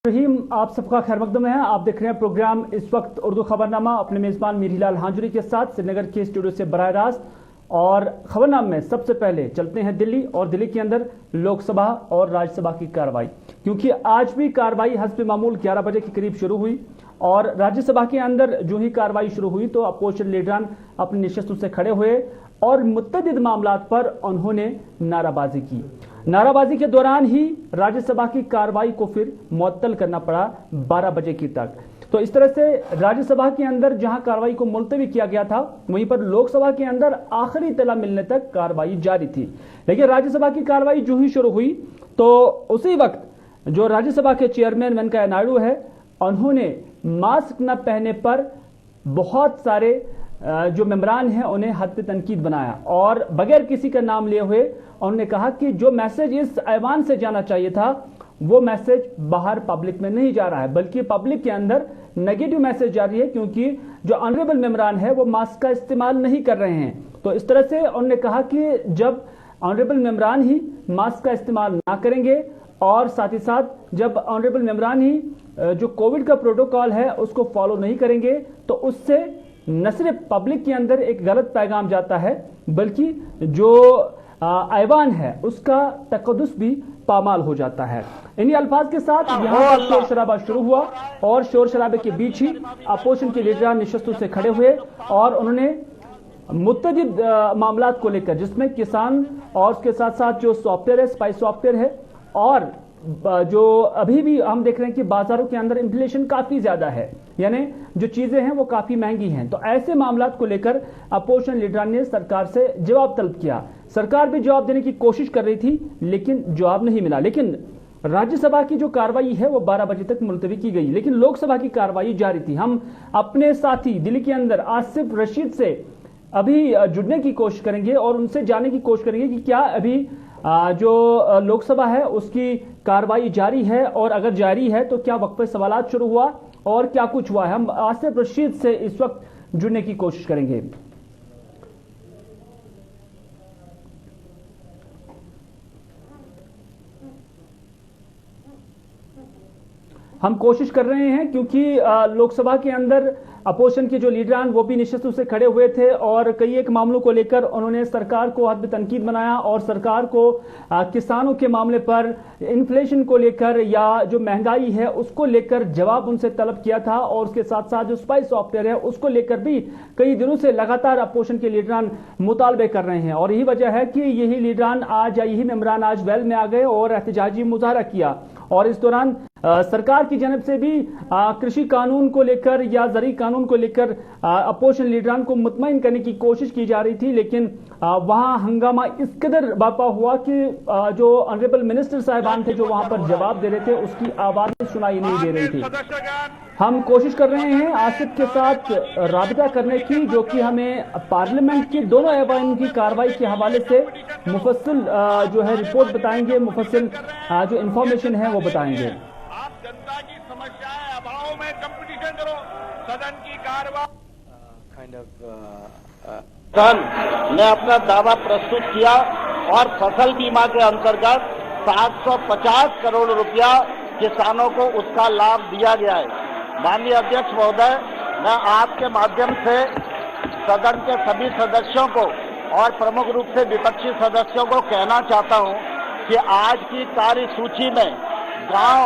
रहीम, आप सबका खैर मकदम है। आप देख रहे हैं प्रोग्राम इस वक्त उर्दू खबरनामा अपने मेजबान मीरीलाल हांजुरी के साथ श्रीनगर के स्टूडियो से बराह रास्त। और खबरनामा में सबसे पहले चलते हैं दिल्ली, और दिल्ली के अंदर लोकसभा और राज्यसभा की कार्रवाई, क्योंकि आज भी कार्रवाई हस्ब मामूल 11 बजे के करीब शुरू हुई। और राज्यसभा के अंदर जो ही कार्रवाई शुरू हुई तो अपोजिशन लीडरान अपने निशस्तों से खड़े हुए और मुतअद्दिद मामलात पर उन्होंने नाराबाजी की। नाराबाजी के दौरान ही राज्यसभा की कार्रवाई को फिर मुअत्तल करना पड़ा 12 बजे की तक। तो इस तरह से राज्यसभा के अंदर जहां कार्रवाई को मुलतवी किया गया था, वहीं पर लोकसभा के अंदर आखिरी इत्तला मिलने तक कार्रवाई जारी थी। लेकिन राज्यसभा की कार्रवाई जो ही शुरू हुई तो उसी वक्त जो राज्यसभा के चेयरमैन वेंकैया नायडू है, उन्होंने मास्क न पहनने पर बहुत सारे जो मेंबरान हैं उन्हें हद पे तनकीद बनाया, और बगैर किसी का नाम लिए हुए उन्होंने कहा कि जो मैसेज इस ऐवान से जाना चाहिए था वो मैसेज बाहर पब्लिक में नहीं जा रहा है, बल्कि पब्लिक के अंदर नेगेटिव मैसेज जा रही है, क्योंकि जो ऑनरेबल मेंबरान है वो मास्क का इस्तेमाल नहीं कर रहे हैं। तो इस तरह से उन्होंने कहा कि जब ऑनरेबल मेंबरान ही मास्क का इस्तेमाल ना करेंगे और साथ ही साथ जब ऑनरेबल मेंबरान ही जो कोविड का प्रोटोकॉल है उसको फॉलो नहीं करेंगे तो उससे न सिर्फ पब्लिक के अंदर एक गलत पैगाम जाता है, बल्कि जो ऐवान है उसका तकद्दुस भी पामाल हो जाता है। इन्हीं अल्फाज के साथ यहाँ पर शोर शराबा शुरू हुआ, और शोर शराबे के बीच ही अपोजिशन के लीडर निशस्तों से खड़े हुए और उन्होंने मुतअद्दिद मामलात को लेकर, जिसमें किसान और उसके साथ साथ जो सॉफ्टवेयर है, स्पाइस सॉफ्टवेयर है, और जो अभी भी हम देख रहे हैं कि बाजारों के अंदर इन्फ्लेशन काफी ज्यादा है, यानी जो चीजें हैं वो काफी महंगी हैं। तो ऐसे मामलात को लेकर अपोजिशन लीडर ने सरकार से जवाब तलब किया। सरकार भी जवाब देने की कोशिश कर रही थी लेकिन जवाब नहीं मिला। लेकिन राज्यसभा की जो कार्रवाई है वो 12 बजे तक मुलतवी की गई, लेकिन लोकसभा की कार्रवाई जारी थी। हम अपने साथी दिल्ली के अंदर आसिफ रशीद से अभी जुड़ने की कोशिश करेंगे और उनसे जानने की कोशिश करेंगे कि क्या अभी जो लोकसभा है उसकी कार्रवाई जारी है, और अगर जारी है तो क्या वक्फे सवालात शुरू हुआ और क्या कुछ हुआ है। हम आसिफ रशीद से इस वक्त जुड़ने की कोशिश करेंगे। हम कोशिश कर रहे हैं क्योंकि लोकसभा के अंदर अपोजिशन के जो लीडरान वो भी निशस्तों से खड़े हुए थे और कई एक मामलों को लेकर उन्होंने सरकार को हद तनकीद बनाया, और सरकार को किसानों के मामले पर, इन्फ्लेशन को लेकर या जो महंगाई है उसको लेकर जवाब उनसे तलब किया था। और उसके साथ साथ जो स्पाइस सॉफ्टवेयर है उसको लेकर भी कई दिनों से लगातार अपोजिशन के लीडरान मुतालबे कर रहे हैं, और यही वजह है कि यही लीडरान आज, यही मेंबरान आज वेल में आ गए और एहतजाजी मुजाहरा किया। और इस दौरान सरकार की जानब से भी कृषि कानून को लेकर या ज़री कानून को लेकर अपोजिशन लीडरान को मुतमईन करने की कोशिश की जा रही थी, लेकिन वहां हंगामा इस कदर बापा हुआ कि जो ऑनरेबल मिनिस्टर साहिबान थे जो वहां पर जवाब दे रहे थे उसकी आवाज़ें सुनाई नहीं दे रही थी। हम कोशिश कर रहे हैं आसिफ के साथ राबिता करने की, जो कि हमें पार्लियामेंट की दोनों ऐवान की कार्रवाई के हवाले से मुफस्सिल जो है रिपोर्ट बताएंगे, मुफस्सिल जो इंफॉर्मेशन है वो बताएंगे। आप जनता की समस्याएं अभाव में कंपटीशन करो, सदन की कार्रवाई ने अपना दावा प्रस्तुत किया और फसल बीमा के अंतर्गत 750 करोड़ रुपया किसानों को उसका लाभ दिया गया है। माननीय अध्यक्ष महोदय, मैं आपके माध्यम से सदन के सभी सदस्यों को और प्रमुख रूप से विपक्षी सदस्यों को कहना चाहता हूं कि आज की कार्यसूची में गांव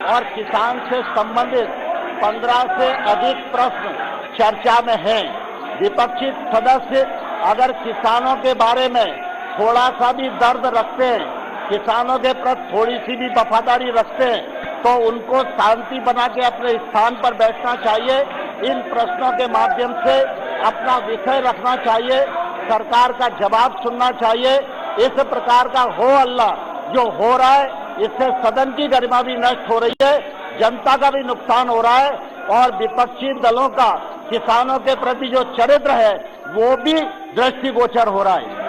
और किसान से संबंधित 15 से अधिक प्रश्न चर्चा में हैं। विपक्षी सदस्य अगर किसानों के बारे में थोड़ा सा भी दर्द रखते हैं, किसानों के प्रति थोड़ी सी भी वफादारी रखते हैं, तो उनको शांति बना के अपने स्थान पर बैठना चाहिए। इन प्रश्नों के माध्यम से अपना विषय रखना चाहिए, सरकार का जवाब सुनना चाहिए। इस प्रकार का हो हल्ला जो हो रहा है, इससे सदन की गरिमा भी नष्ट हो रही है, जनता का भी नुकसान हो रहा है, और विपक्षी दलों का किसानों के प्रति जो चरित्र है वो भी दृष्टिगोचर हो रहा है।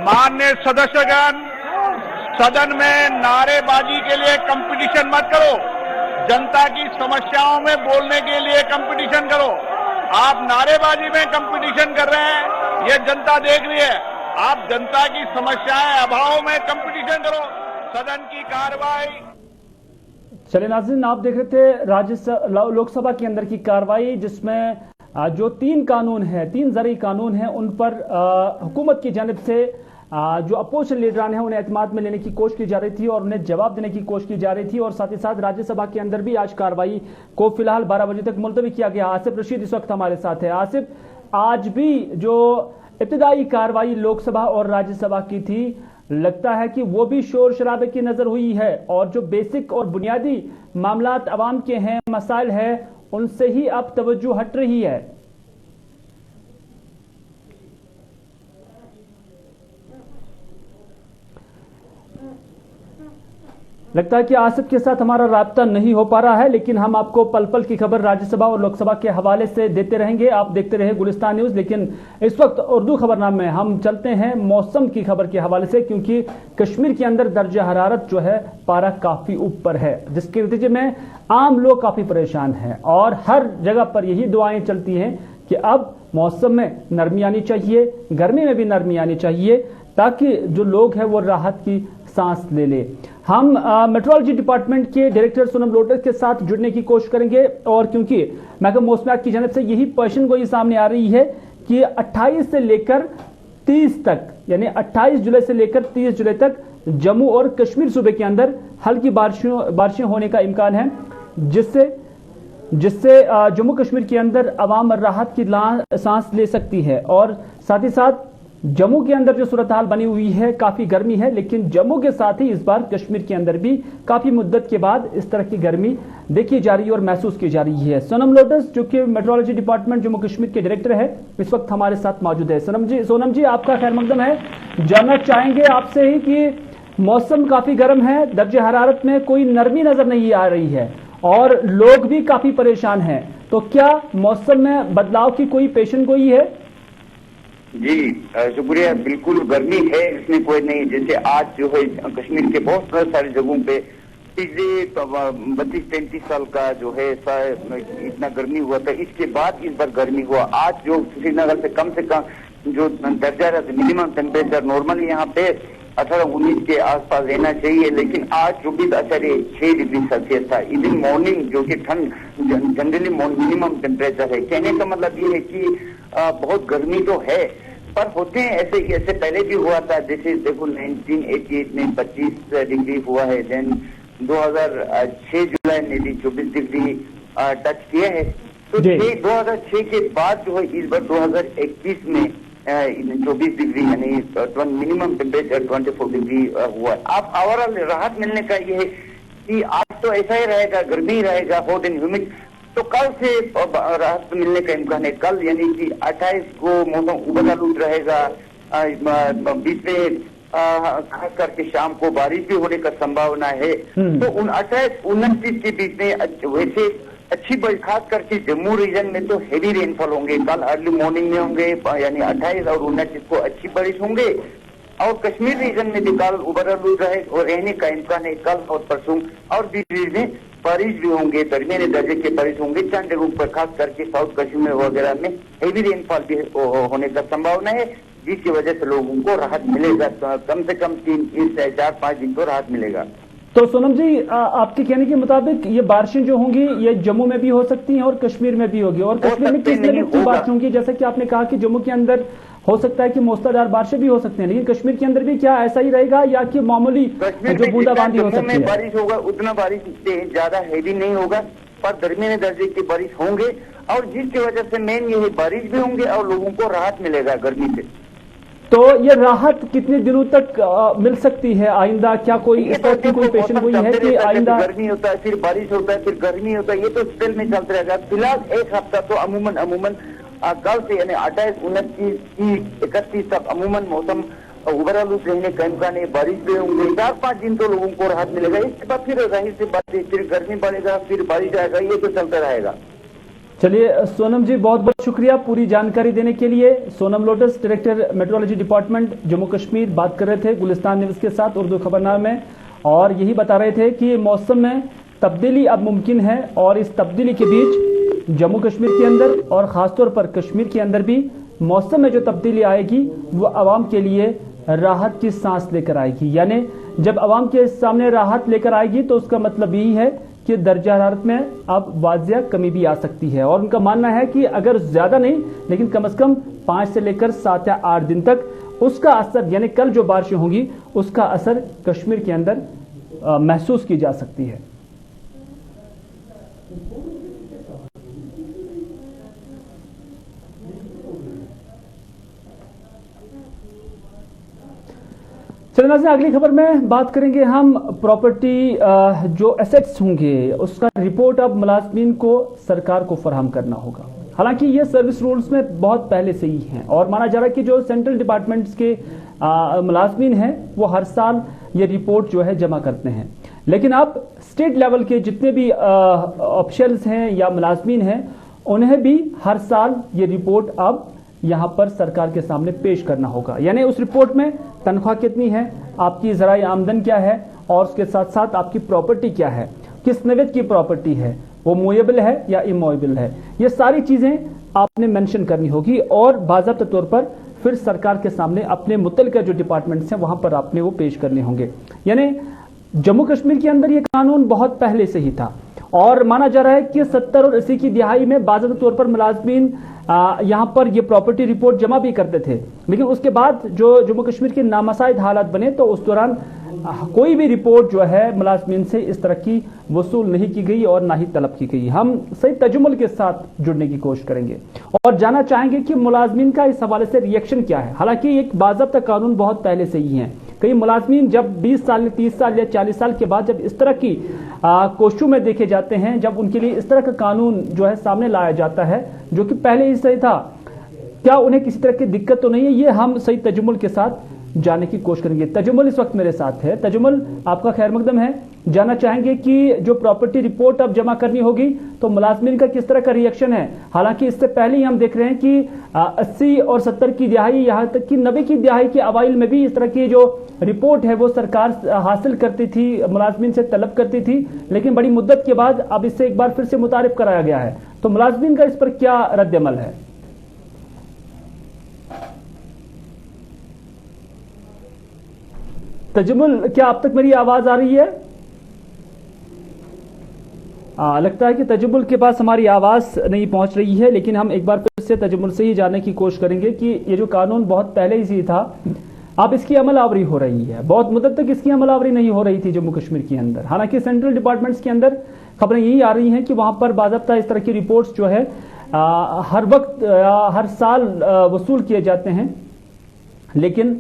माननीय सदस्यगण, सदन में नारेबाजी के लिए कंपटीशन मत करो, जनता की समस्याओं में बोलने के लिए कंपटीशन करो। आप नारेबाजी में कंपटीशन कर रहे हैं, ये जनता देख रही है। आप जनता की समस्याएं अभाव में कंपटीशन करो, सदन की कार्रवाई। चलिए नाज़रीन, आप देख रहे थे लोकसभा के अंदर की कार्रवाई, जिसमें जो 3 कानून है, 3 ज़रूरी कानून हैं, उन पर हुकूमत की जानिब से जो अपोजिशन लीडरान हैं उन्हें एतमाद में लेने की कोशिश की जा रही थी और उन्हें जवाब देने की कोशिश की जा रही थी। और साथ ही साथ राज्यसभा के अंदर भी आज कार्रवाई को फिलहाल 12 बजे तक मुलतवी किया गया। आसिफ रशीद इस वक्त हमारे साथ है। आसिफ, आज भी जो इब्तिदाई कार्रवाई लोकसभा और राज्यसभा की थी, लगता है कि वो भी शोर शराबे की नजर हुई है और जो बेसिक और बुनियादी मामलात अवाम के हैं, मसाइल है, उनसे ही अब तवज्जो हट रही है। लगता है कि आसिफ के साथ हमारा राब्ता नहीं हो पा रहा है, लेकिन हम आपको पल पल की खबर राज्यसभा और लोकसभा के हवाले से देते रहेंगे। आप देखते रहे गुलिस्तान न्यूज। लेकिन इस वक्त उर्दू खबरनामे में हम चलते हैं मौसम की खबर के हवाले से, क्योंकि कश्मीर के अंदर दर्जा हरारत जो है पारा काफी ऊपर है, जिसके नतीजे में आम लोग काफी परेशान हैं और हर जगह पर यही दुआएं चलती हैं कि अब मौसम में नरमी आनी चाहिए, गर्मी में भी नरमी आनी चाहिए, ताकि जो लोग हैं वो राहत की सांस ले ले। हम मेट्रोलॉजी डिपार्टमेंट के डायरेक्टर सोनम लोटस के साथ जुड़ने की कोशिश करेंगे, और क्योंकि महकमा मौसमियात की जानिब से यही पेशन गोई सामने आ रही है कि 28 से लेकर 30 तक, यानी 28 जुलाई से लेकर 30 जुलाई तक जम्मू और कश्मीर सूबे के अंदर हल्की बारिशें होने का इम्कान है, जिससे जम्मू कश्मीर के अंदर अवाम राहत की सांस ले सकती है। और साथ ही साथ जम्मू के अंदर जो सूरत हाल बनी हुई है, काफी गर्मी है, लेकिन जम्मू के साथ ही इस बार कश्मीर के अंदर भी काफी मुद्दत के बाद इस तरह की गर्मी देखी जा रही है और महसूस की जा रही है। सोनम लोटस, जो कि मेट्रोलॉजी डिपार्टमेंट जम्मू कश्मीर के डायरेक्टर है, इस वक्त हमारे साथ मौजूद है। सोनम जी, आपका खैर मकदम है। जानना चाहेंगे आपसे ही कि मौसम काफी गर्म है, दर्जे हरारत में कोई नरमी नजर नहीं आ रही है और लोग भी काफी परेशान हैं, तो क्या मौसम में बदलाव की कोई पेशन गोई है? जी शुक्रिया। बिल्कुल गर्मी है, इसमें कोई नहीं। जैसे आज जो है कश्मीर के बहुत सारी जगहों पे पिछले 32-33 साल का जो है इतना गर्मी हुआ था, इसके बाद इस बार गर्मी हुआ। आज जो श्रीनगर से कम जो दर्जा मिनिमम टेम्परेचर नॉर्मली यहाँ पे 18-19 के आसपास रहना चाहिए, लेकिन आज 24.6 डिग्री सेल्सियस था। इस दिन मॉर्निंग जो कि ठंड जनरली मिनिमम टेम्परेचर है। कहने का मतलब ये है कि बहुत गर्मी तो है, पर होते हैं ऐसे पहले भी हुआ था। जैसे देखो 1988 में 25 डिग्री हुआ है, देन 2006 जुलाई ने भी 24 डिग्री टच किया है। तो 2006 के बाद जो है इस बार 2021 में 24 डिग्री यानी मिनिमम टेम्परेचर 24 डिग्री हुआ। अब ओवरऑल राहत मिलने का ये है कि आज तो ऐसा ही रहेगा, गर्मी रहेगा, हॉट एंड ह्यूमिड। तो कल से राहत मिलने का इम्कान है। कल यानी कि 28 को मौसम उबल-आलूद रहेगा। बीच में खास करके शाम को बारिश भी होने का संभावना है। तो 28-29 के बीच में वैसे अच्छी बारिश, खास करके जम्मू रीजन में तो हेवी रेनफॉल होंगे। कल अर्ली मॉर्निंग में होंगे, यानी 28 और 29 को अच्छी बारिश होंगे। और कश्मीर रीजन में भी कल उबल-आलूद रहे और रहने का इम्कान है कल और परसों। और बीच में बारिश भी होंगे, दरमियाने दर्जे के बारिश होंगे चंद जगहों पर, खास करके साउथ कश्मीर वगैरह में हेवी रेनफॉल भी होने का संभावना है, जिसकी वजह से लोगों को राहत मिलेगा। कम से कम 3 से 4-5 दिन तो राहत मिलेगा। तो सोनम जी, आपके कहने के मुताबिक ये बारिशें जो होंगी ये जम्मू में भी हो सकती हैं और कश्मीर में भी होगी, और कश्मीर में किस लेवल की बारिश होंगी? जैसे कि आपने कहा कि जम्मू के अंदर हो सकता है कि मूसलाधार बारिशें भी हो सकती हैं, लेकिन कश्मीर के अंदर भी क्या ऐसा ही रहेगा या कि मामूली जो बूंदाबांदी हो सकती है? बारिश होगा, उतना बारिश ज्यादा हैवी नहीं होगा, पर दरमियाने दर्जे की बारिश होंगे, और जिसकी वजह से मेन ये बारिश भी होंगे और लोगों को राहत मिलेगा गर्मी से। तो ये राहत कितने दिनों तक मिल सकती है आइंदा? क्या कोई इस तरह की कोई पेशन गोई है कि आइंदा गर्मी होता है, फिर बारिश होता है, फिर गर्मी होता है, ये तो स्पेल में चलता रहेगा। फिलहाल एक हफ्ता तो अमूमन कल से यानी 28, 29, 31 तक अमूमन मौसम उबल-आलूद रहने का इम्कान है, बारिश भी होंगे। 4-5 दिन तो लोगों को राहत मिलेगा। इसके बाद फिर जाहिर सी बात है, फिर गर्मी बढ़ेगा, फिर बारिश आएगा, ये तो चलता रहेगा। चलिए सोनम जी, बहुत बहुत शुक्रिया पूरी जानकारी देने के लिए। Sonam lotus, director metrology department Jammu Kashmir, बात कर रहे थे गुलिस्तान न्यूज के साथ उर्दू खबरनामे में, और यही बता रहे थे कि मौसम में तब्दीली अब मुमकिन है, और इस तब्दीली के बीच जम्मू कश्मीर के अंदर और खासतौर पर कश्मीर के अंदर भी मौसम में जो तब्दीली आएगी वो आवाम के लिए राहत की सांस लेकर आएगी। यानी जब आवाम के सामने राहत लेकर आएगी तो उसका मतलब यही है कि दर्जा हरारत में अब वाजिया कमी भी आ सकती है। और उनका मानना है कि अगर ज्यादा नहीं लेकिन कम से कम 5 से लेकर 7 या 8 दिन तक उसका असर, यानी कल जो बारिशें होंगी उसका असर कश्मीर के अंदर महसूस की जा सकती है। चलिए नाज़रीन, अगली खबर में बात करेंगे हम प्रॉपर्टी जो एसेट्स होंगे उसका रिपोर्ट अब मुलाजमीन को सरकार को फराहम करना होगा। हालांकि ये सर्विस रूल्स में बहुत पहले से ही हैं और माना जा रहा है कि जो सेंट्रल डिपार्टमेंट्स के मुलाजमीन हैं वो हर साल ये रिपोर्ट जो है जमा करते हैं, लेकिन अब स्टेट लेवल के जितने भी ऑफिशियल्स हैं या मुलाजमीन हैं उन्हें भी हर साल ये रिपोर्ट अब यहां पर सरकार के सामने पेश करना होगा। यानी उस रिपोर्ट में तनख्वाह कितनी है, आपकी ज़राई आमदन क्या है और उसके साथ साथ आपकी प्रॉपर्टी क्या है, किस नवियत की प्रॉपर्टी है, वो मूवेबल है या इमूवेबल है, ये सारी चीजें आपने मेंशन करनी होगी और बाज़ाब्ता तौर पर फिर सरकार के सामने अपने मुतल्लिका जो डिपार्टमेंट्स हैं वहां पर आपने वो पेश करने होंगे। यानी जम्मू कश्मीर के अंदर ये कानून बहुत पहले से ही था और माना जा रहा है कि 70 और 80 की दिहाई में बाज़ाब्ता तौर पर मुलाजमीन यहां पर ये प्रॉपर्टी रिपोर्ट जमा भी करते थे, लेकिन उसके बाद जो जम्मू कश्मीर के नामसाइद हालात बने तो उस दौरान कोई भी रिपोर्ट जो है मुलाजमीन से इस तरह की वसूल नहीं की गई और ना ही तलब की गई। हम सही तजुम्मुल के साथ जुड़ने की कोशिश करेंगे और जानना चाहेंगे कि मुलाजमीन का इस हवाले से रिएक्शन क्या है। हालांकि एक बाज़ाब्ता कानून बहुत पहले से ही है, कई मुलाजमीन जब 20 साल 30 साल या 40 साल के बाद जब इस तरह की कोशिशों में देखे जाते हैं, जब उनके लिए इस तरह का कानून जो है सामने लाया जाता है जो कि पहले ही सही था, क्या उन्हें किसी तरह की दिक्कत तो नहीं है, ये हम सही तजुम्मुल के साथ जानने की कोशिश करेंगे। तजुम्मुल इस वक्त मेरे साथ है। तजुम्मुल, आपका खैर मकदम है। जानना चाहेंगे कि जो प्रॉपर्टी रिपोर्ट अब जमा करनी होगी तो मुलाजमीन का किस तरह का रिएक्शन है। हालांकि इससे पहले ही हम देख रहे हैं कि 80 और 70 की दिहाई, यहां तक कि 90 की दिहाई के अवाइल में भी इस तरह की जो रिपोर्ट है वो सरकार हासिल करती थी, मुलाजमीन से तलब करती थी, लेकिन बड़ी मुद्दत के बाद अब इससे एक बार फिर से मुतारिफ कराया गया है। तो मुलाजमीन का इस पर क्या रद्द-ए-अमल है? तजुम्मुल, क्या अब तक मेरी आवाज आ रही है? लगता है कि तजुम्मुल के पास हमारी आवाज नहीं पहुंच रही है, लेकिन हम एक बार फिर से तजुम्मुल से ही जानने की कोशिश करेंगे कि ये जो कानून बहुत पहले ही था, अब इसकी अमलावरी हो रही है। बहुत मुद्दत तक इसकी अमलावरी नहीं हो रही थी जम्मू कश्मीर के अंदर। हालांकि सेंट्रल डिपार्टमेंट्स के अंदर खबरें यही आ रही हैं कि वहां पर बाज़ाब्ता इस तरह की रिपोर्ट्स जो है हर वक्त हर साल वसूल किए जाते हैं, लेकिन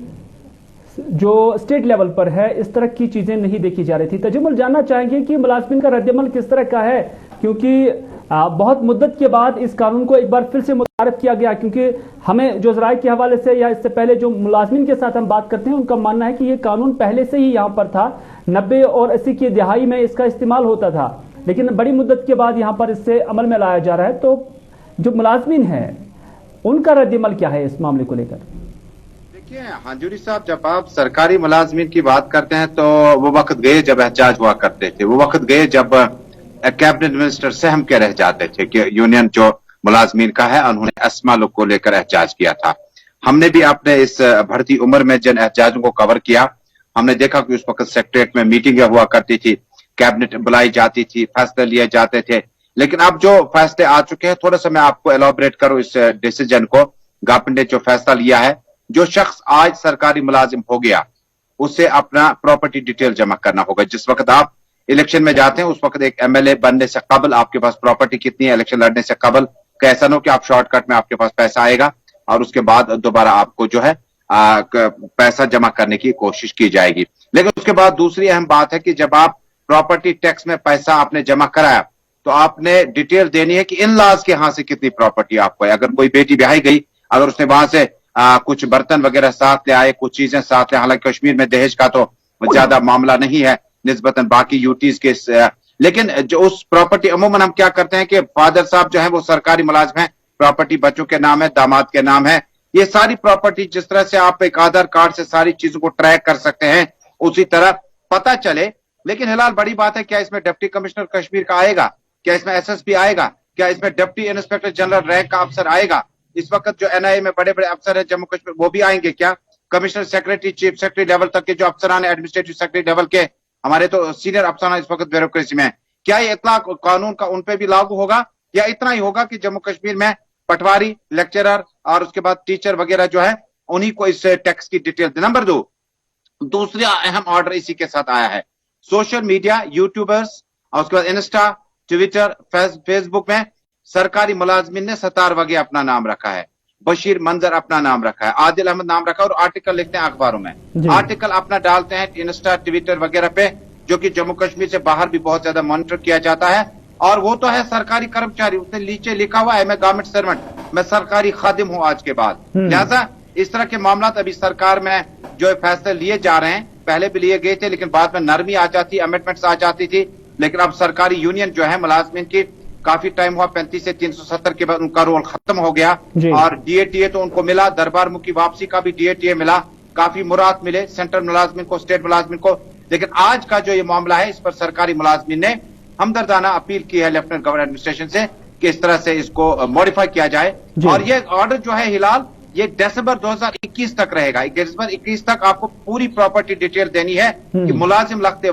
जो स्टेट लेवल पर है इस तरह की चीजें नहीं देखी जा रही थी। तजुम्मुल, जानना चाहेंगे कि मुलाजमीन का रद्द-ए-अमल किस तरह का है, क्योंकि बहुत मुद्दत के बाद इस कानून को एक बार फिर से मुतारिफ किया गया, क्योंकि हमें जो ज़राए के हवाले से या इससे पहले जो मुलाजमीन के साथ हम बात करते हैं उनका मानना है कि ये कानून पहले से ही यहाँ पर था, 90 और 80 की दिहाई में इसका इस्तेमाल होता था, लेकिन बड़ी मुद्दत के बाद यहाँ पर इससे अमल में लाया जा रहा है। तो जो मुलाजमीन है उनका रद्द-ए-अमल क्या है इस मामले को लेकर? देखिए हांजुरी साहब, जब आप सरकारी मुलाजमीन की बात करते हैं तो वो वक्त गए जब एहतजाज हुआ करते थे, वो वक्त गए जब कैबिनेट मिनिस्टर सहम के रह जाते थे कि यूनियन जो मुलाजमीन का है उन्होंने अस्मा लोग को लेकर एहतजाज किया था। हमने भी अपने इस बढ़ती उम्र में जिन एहतजाजों को कवर किया, हमने देखा कि उस वक्त सेक्रेटरीट में मीटिंगें हुआ करती थी, कैबिनेट बुलाई जाती थी, फैसले लिए जाते थे, लेकिन अब जो फैसले आ चुके हैं, थोड़ा सा मैं आपको एलॉबरेट करूं इस डिसीजन को। गवर्नमेंट ने जो फैसला लिया है, जो शख्स आज सरकारी मुलाजिम हो गया उसे अपना प्रॉपर्टी डिटेल जमा करना होगा। जिस वक्त आप इलेक्शन में जाते हैं उस वक्त एक एमएलए बनने से कबल आपके पास प्रॉपर्टी कितनी है, इलेक्शन लड़ने से कबल, कैसा हो कि आप शॉर्टकट में आपके पास पैसा आएगा और उसके बाद दोबारा आपको जो है पैसा जमा करने की कोशिश की जाएगी। लेकिन उसके बाद दूसरी अहम बात है कि जब आप प्रॉपर्टी टैक्स में पैसा आपने जमा कराया तो आपने डिटेल देनी है कि इन लॉज के यहां से कितनी प्रॉपर्टी आपको है। अगर कोई बेटी ब्याही गई, अगर उसने वहां से कुछ बर्तन वगैरह साथ ले आए, कुछ चीजें साथ ले, हालांकि कश्मीर में दहेज का तो ज्यादा मामला नहीं है निस्बतन बाकी यूटीज के, लेकिन जो उस प्रॉपर्टी अमूमन हम क्या करते हैं कि फादर साहब जो है वो सरकारी मुलाजिम है, प्रॉपर्टी बच्चों के नाम है, दामाद के नाम है, ये सारी प्रॉपर्टी जिस तरह से आप एक आधार कार्ड से सारी चीजों को ट्रैक कर सकते हैं उसी तरह पता चले। लेकिन फिलहाल बड़ी बात है, क्या इसमें डिप्टी कमिश्नर कश्मीर का आएगा, क्या इसमें एसएसपी आएगा, क्या इसमें डिप्टी इंस्पेक्टर जनरल रैंक का अफसर आएगा? इस वक्त जो एनआईए में बड़े बड़े अफसर है जम्मू कश्मीर, वो भी आएंगे क्या? Commissioner secretary, chief secretary level तक के जो अफसरान है, एडमिनिस्ट्रेटिव सेक्रेटरी लेवल के, हमारे तो सीनियर अफसरान इस वक्त ब्यूरोक्रेसी में, क्या ये इतला कानून का उन पे भी लागू होगा, या इतना ही होगा कि जम्मू कश्मीर में पटवारी, लेक्चरर और उसके बाद टीचर वगैरह जो है उन्हीं को इस टैक्स की डिटेल। नंबर 2, दूसरा अहम ऑर्डर इसी के साथ आया है, सोशल मीडिया, यूट्यूबर्स और उसके बाद इंस्टा, ट्विटर, फेसबुक में सरकारी मुलाजमिन ने सतार वगैरह अपना नाम रखा है, बशीर मंजर अपना नाम रखा है, आदिल अहमद नाम रखा है, और आर्टिकल लिखते हैं अखबारों में, आर्टिकल अपना डालते हैं इंस्टा, ट्विटर वगैरह पे, जो कि जम्मू कश्मीर से बाहर भी बहुत ज्यादा मॉनिटर किया जाता है। और वो तो है सरकारी कर्मचारी, उसने नीचे लिखा हुआ है मैं गवर्नमेंट सर्वेंट, मैं सरकारी खादिम हूं आज के बाद। लिहाजा इस तरह के मामला अभी सरकार में जो फैसले लिए जा रहे हैं, पहले भी लिए गए थे लेकिन बाद में नरमी आ जाती, अमेंडमेंट्स आ जाती थी, लेकिन अब सरकारी यूनियन जो है मुलाजमिन की काफी टाइम हुआ, 35 से 370 के बाद उनका रोल खत्म हो गया, और डीएटीए तो उनको मिला, दरबार मुखी वापसी का भी डीएटीए मिला, काफी मुराद मिले सेंट्रल मुलाजमिन को, स्टेट मुलाजमिन को। लेकिन आज का जो ये मामला है, इस पर सरकारी मुलाजमिन ने हमदर्दाना अपील की है लेफ्टिनेंट गवर्नर एडमिनिस्ट्रेशन से कि इस तरह से इसको मॉडिफाई किया जाए। और ये ऑर्डर जो है हिलाल, ये दिसंबर 2021 तक रहेगा। दिसंबर 21 तक आपको पूरी प्रॉपर्टी डिटेल देनी है कि मुलाजिम रखते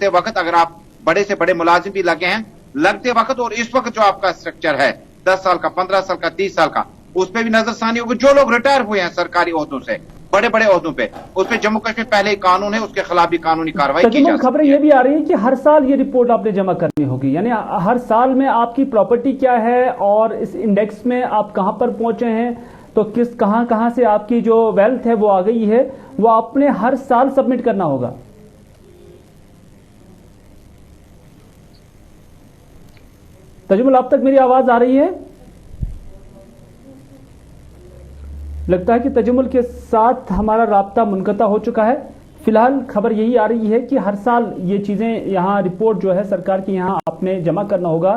वक्त, अगर आप बड़े से बड़े मुलाजिम भी लगे हैं लगते वक्त, और इस वक्त जो आपका स्ट्रक्चर है 10 साल का, 15 साल का, 30 साल का, उस पर भी नजरसानी होगी। जो लोग रिटायर हुए हैं सरकारी ओहदों से, बड़े बड़े ओहदों पे, उस पर जम्मू कश्मीर पहले ही कानून है, उसके खिलाफ भी कानूनी कार्रवाई की जा सकती है। खबरें ये भी आ रही है कि हर साल ये रिपोर्ट आपने जमा करनी होगी, यानी हर साल में आपकी प्रॉपर्टी क्या है और इस इंडेक्स में आप कहां पर पहुंचे हैं, तो कहां से आपकी जो वेल्थ है वो आ गई है, वो आपने हर साल सबमिट करना होगा। तजुमुल, आप तक मेरी आवाज आ रही है? लगता है कि तजुमुल के साथ हमारा राब्ता मुनक़ता हो चुका है। फिलहाल खबर यही आ रही है कि हर साल ये चीजें यहाँ रिपोर्ट जो है सरकार की यहाँ आपने जमा करना होगा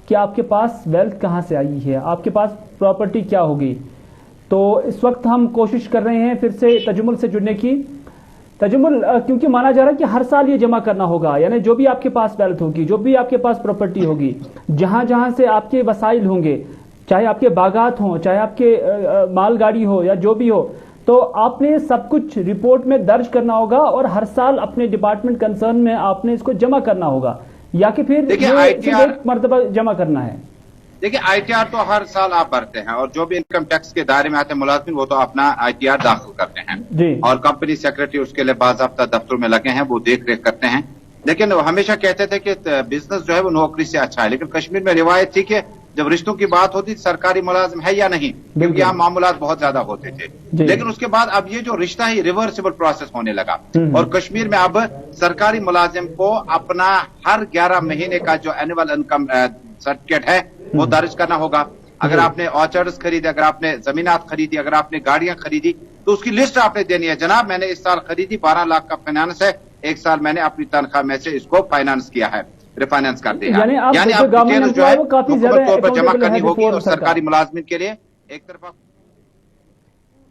कि आपके पास वेल्थ कहाँ से आई है, आपके पास प्रॉपर्टी क्या होगी। तो इस वक्त हम कोशिश कर रहे हैं फिर से तजुमुल से जुड़ने की। तजुमुल, क्योंकि माना जा रहा है कि हर साल ये जमा करना होगा, यानी जो भी आपके पास वेल्थ होगी, जो भी आपके पास प्रॉपर्टी होगी, जहां जहां से आपके वसाइल होंगे, चाहे आपके बागात हों, चाहे आपके मालगाड़ी हो या जो भी हो, तो आपने सब कुछ रिपोर्ट में दर्ज करना होगा और हर साल अपने डिपार्टमेंट कंसर्न में आपने इसको जमा करना होगा, या कि फिर एक मर्तबा जमा करना है। देखिए, आईटीआर तो हर साल आप भरते हैं, और जो भी इनकम टैक्स के दायरे में आते हैं मुलाजिम, वो तो अपना आईटीआर दाखिल करते हैं, और कंपनी सेक्रेटरी उसके लिए बाज़ाब्ता दफ्तर में लगे हैं, वो देख रेख करते हैं। लेकिन हमेशा कहते थे कि बिजनेस जो है वो नौकरी से अच्छा है, लेकिन कश्मीर में रिवायत थी कि जब रिश्तों की बात होती सरकारी मुलाजिम है या नहीं, क्योंकि यहाँ मामूलात बहुत ज्यादा होते थे। लेकिन उसके बाद अब ये जो रिश्ता है रिवर्सिबल प्रोसेस होने लगा, और कश्मीर में अब सरकारी मुलाजिम को अपना हर 11 महीने का जो एनुअल इनकम सर्टिफिकेट है वो दर्ज करना होगा। अगर आपने ऑर्चर्ड्स खरीदे, अगर आपने जमीनात खरीदी, अगर आपने गाड़ियां खरीदी, तो उसकी लिस्ट आपने देनी है। जनाब, मैंने इस साल खरीदी, 12 लाख का फाइनेंस है, एक साल मैंने अपनी तनख्वाह में से इसको फाइनेंस किया है, रिफाइनेंस करते हैं। यानी आप डिटेल जो है मुकम्मल तौर पर जमा करनी होगी, और सरकारी मुलाजिम के लिए एक तरफा,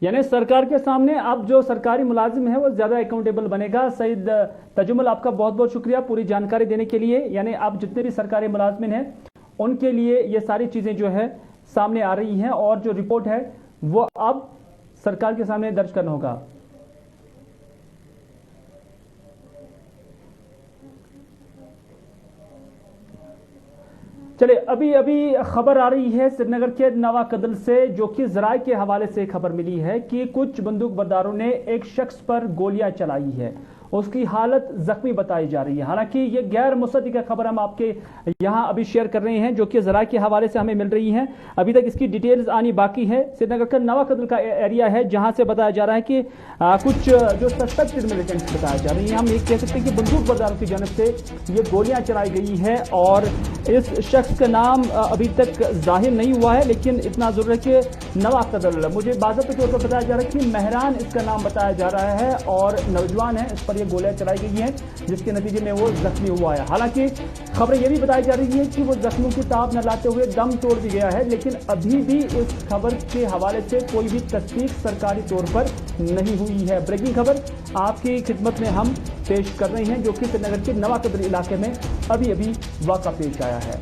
यानी सरकार के सामने अब जो सरकारी मुलाजिम है वो ज्यादा अकाउंटेबल बनेगा। सईद तजुमुल, आपका बहुत बहुत शुक्रिया पूरी जानकारी देने के लिए। यानी आप जितने भी सरकारी मुलाजिमिन हैं उनके लिए ये सारी चीजें जो है सामने आ रही हैं, और जो रिपोर्ट है वो अब सरकार के सामने दर्ज करना होगा। चले, अभी खबर आ रही है श्रीनगर के नवा कदल से, जो कि जराए के हवाले से खबर मिली है कि कुछ बंदूक बरदारों ने एक शख्स पर गोलियां चलाई है, उसकी हालत जख्मी बताई जा रही है। हालांकि ये गैर मुसद्दिक़ा खबर हम आपके यहां अभी शेयर कर रहे हैं, जो कि जराए के हवाले से हमें मिल रही हैं। अभी तक इसकी डिटेल्स आनी बाकी है। श्रीनगर का नवा कदल का एरिया है, जहां से बताया जा रहा है कि कुछ जो सस्पेक्टेड मिलिटेंट्स बताया जा रही है, हम ये कह सकते हैं कि बंदूक बरदारों की जानब से ये गोलियां चलाई गई है, और इस शख्स का नाम अभी तक जाहिर नहीं हुआ है, लेकिन इतना जरूर है कि नवा कदल, मुझे बाज़ाब्ते तौर पर बताया जा रहा है कि मेहरान इसका नाम बताया जा रहा है, और नौजवान है, इस पर ये गोलियां चलाई गई हैं, जिसके नतीजे में वो जख्मी हुआ है। हालांकि खबरें यह भी बताई जा रही है कि वो जख्मों की ताब न लाते हुए दम तोड़ भी गया है, लेकिन अभी भी इस खबर के हवाले से कोई भी तस्दीक सरकारी तौर पर नहीं हुई है। ब्रेकिंग खबर आपकी खिदमत में हम पेश कर रहे हैं, जो कि श्रीनगर के नवा कदल इलाके में अभी वाक़ा पेश आया है।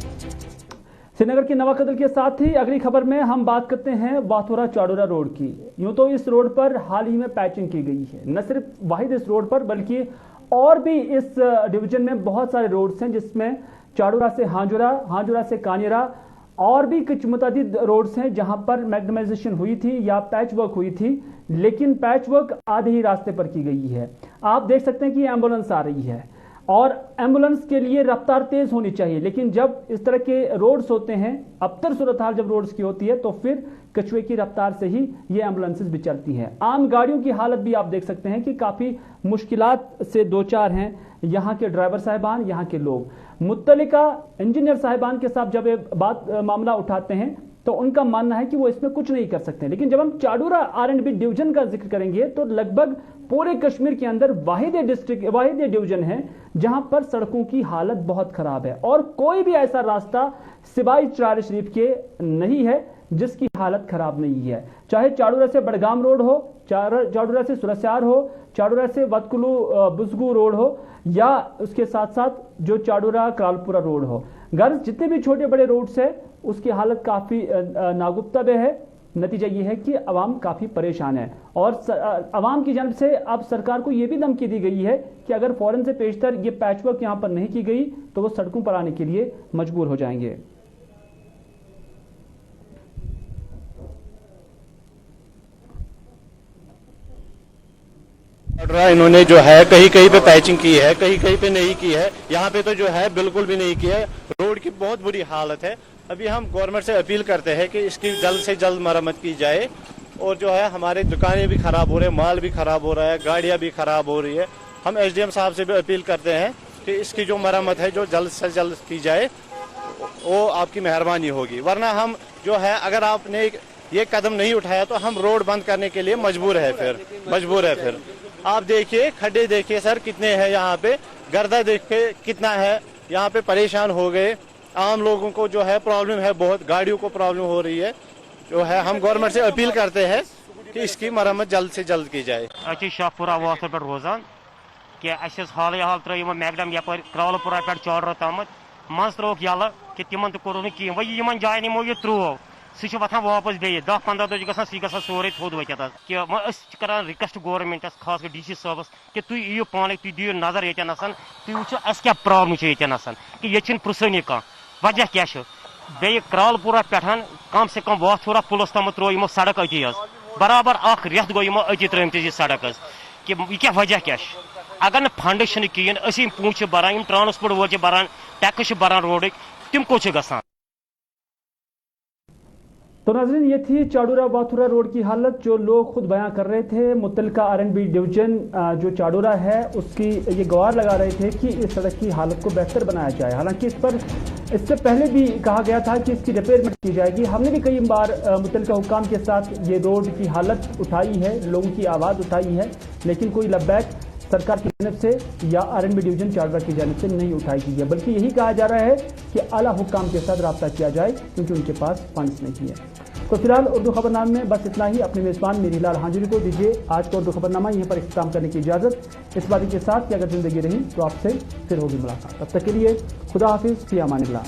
श्रीनगर के नवा कदल के साथ ही अगली खबर में हम बात करते हैं वाथोरा चाडोरा रोड की। यूं तो इस रोड पर हाल ही में पैचिंग की गई है, न सिर्फ वाहिद इस रोड पर बल्कि और भी इस डिवीजन में बहुत सारे रोड्स हैं जिसमें चाडोरा से हांजुरा, हांजुरा से कानेरा और भी कुछ मुतअद्दिद रोड्स हैं जहां पर मैग्नेमाइजेशन हुई थी या पैच वर्क हुई थी, लेकिन पैच वर्क आधे ही रास्ते पर की गई है। आप देख सकते हैं कि एम्बुलेंस आ रही है और एम्बुलेंस के लिए रफ्तार तेज होनी चाहिए, लेकिन जब इस तरह के रोड्स होते हैं, अबतर सूरत हाल जब रोड्स की होती है तो फिर कछुए की रफ्तार से ही ये एम्बुलेंसेस भी चलती हैं। आम गाड़ियों की हालत भी आप देख सकते हैं कि काफी मुश्किलात से दो चार हैं यहाँ के ड्राइवर साहिबान, यहाँ के लोग। मुत्तलिका इंजीनियर साहिबान के साथ जब ये मामला उठाते हैं तो उनका मानना है कि वो इसमें कुछ नहीं कर सकते, लेकिन जब हम चाडोरा R&B डिवीजन का जिक्र करेंगे तो लगभग पूरे कश्मीर के अंदर वाहिद डिवीजन है जहां पर सड़कों की हालत बहुत खराब है और कोई भी ऐसा रास्ता सिवाय चार शरीफ के नहीं है जिसकी हालत खराब नहीं है। चाहे चाडोरा से बड़गाम रोड हो, चाडोरा से सुरस्यार हो, चाडोरा से वतकुलू बुजगू रोड हो या उसके साथ साथ जो चाडोरा करालपुरा रोड हो, गर्ज जितने भी छोटे बड़े रोड्स है उसकी हालत काफी नागुफ्तबे है। नतीजा यह है कि अवाम काफी परेशान है और अवाम की जानब से अब सरकार को यह भी धमकी दी गई है कि अगर फौरन से पेशतर ये पैचवर्क यहां पर नहीं की गई तो वो सड़कों पर आने के लिए मजबूर हो जाएंगे। इन्होंने जो है कहीं कहीं पे पैचिंग की है, कहीं कहीं पे नहीं की है, यहाँ पे तो जो है बिल्कुल भी नहीं की है। रोड की बहुत बुरी हालत है। अभी हम गवर्नमेंट से अपील करते हैं कि इसकी जल्द से जल्द मरम्मत की जाए और जो है हमारे दुकानें भी खराब हो रहे हैं, माल भी खराब हो रहा है, गाड़ियां भी खराब हो रही है। हम SDM साहब से भी अपील करते हैं कि इसकी जो मरम्मत है जो जल्द से जल्द की जाए, वो आपकी मेहरबानी होगी। वरना हम जो है अगर आपने ये कदम नहीं उठाया तो हम रोड बंद करने के लिए मजबूर है फिर। आप देखिए खड्डे देखिए सर कितने हैं यहाँ पे, गर्दा देखिए कितना है, यहाँ पे परेशान हो गए। आम लोगों को जो है प्रॉब्लम है, बहुत गाड़ियों को प्रॉब्लम हो रही है। जो है हम गवर्नमेंट से अपील करते हैं कि इसकी मरम्मत जल्द से जल्द की जाए। शाहपुरा वासर पे रोजान कि हाल हाल त्रो मैगडम यप क्रवलपुरा पे चाडोरा तम मज त्रोक यल कि तिमन तो कोर कहें वही इन जायन यमो यह त्रो सह वथान वापस बे 10-15 दह गो सोरे थोद वत कि कर रिक्वेस्ट गवर्नमेंटस खास कर DC साहबस कि तुम यू पान तुम दियो नजर ये तुम वो अस क्या प्रॉब्लम कि ये पुरसनी कह वजह क्या बे क्रवलपुरा पे कम से कम वाथूरा पुलस तम त्रो यमो सड़क अति बराबर रेत गो यमो अति त्रमत यह सड़क कि यह क्या वजह क्या अगर न फंड कहें पूछ बरान ट्रांसपोर्ट वो बरान टैक्स बरान रोड तम कोच गसान। तो नाज़रीन ये थी चाडोरा वाथूरा रोड की हालत जो लोग खुद बयां कर रहे थे। मुत्तलका R&B डिवीजन जो चाडोरा है उसकी ये गुहार लगा रहे थे कि इस सड़क की हालत को बेहतर बनाया जाए। हालांकि इससे पहले भी कहा गया था कि इसकी रिपेयरमेंट की जाएगी। हमने भी कई बार मुत्तलका हुक्काम के साथ ये रोड की हालत उठाई है, लोगों की आवाज़ उठाई है, लेकिन कोई लब्बैक सरकार की जानिब से या R&B डिवीजन चाडोरा की जानिब से नहीं उठाई गई है, बल्कि यही कहा जा रहा है कि आला हुक्काम के साथ रब्ता किया जाए क्योंकि उनके पास फंड्स नहीं है। तो फिलहाल उर्दू खबरनामे में बस इतना ही। अपने मेज़बान मीरीलाल हांजुरी को दीजिए आज का उर्दू खबरनामा यहीं पर इख्तिताम करने की इजाज़त। इस बात के साथ कि अगर ज़िंदगी रही तो आपसे फिर होगी मुलाकात। तब तक के लिए खुदा हाफिज़, फ़ी अमानिल्लाह।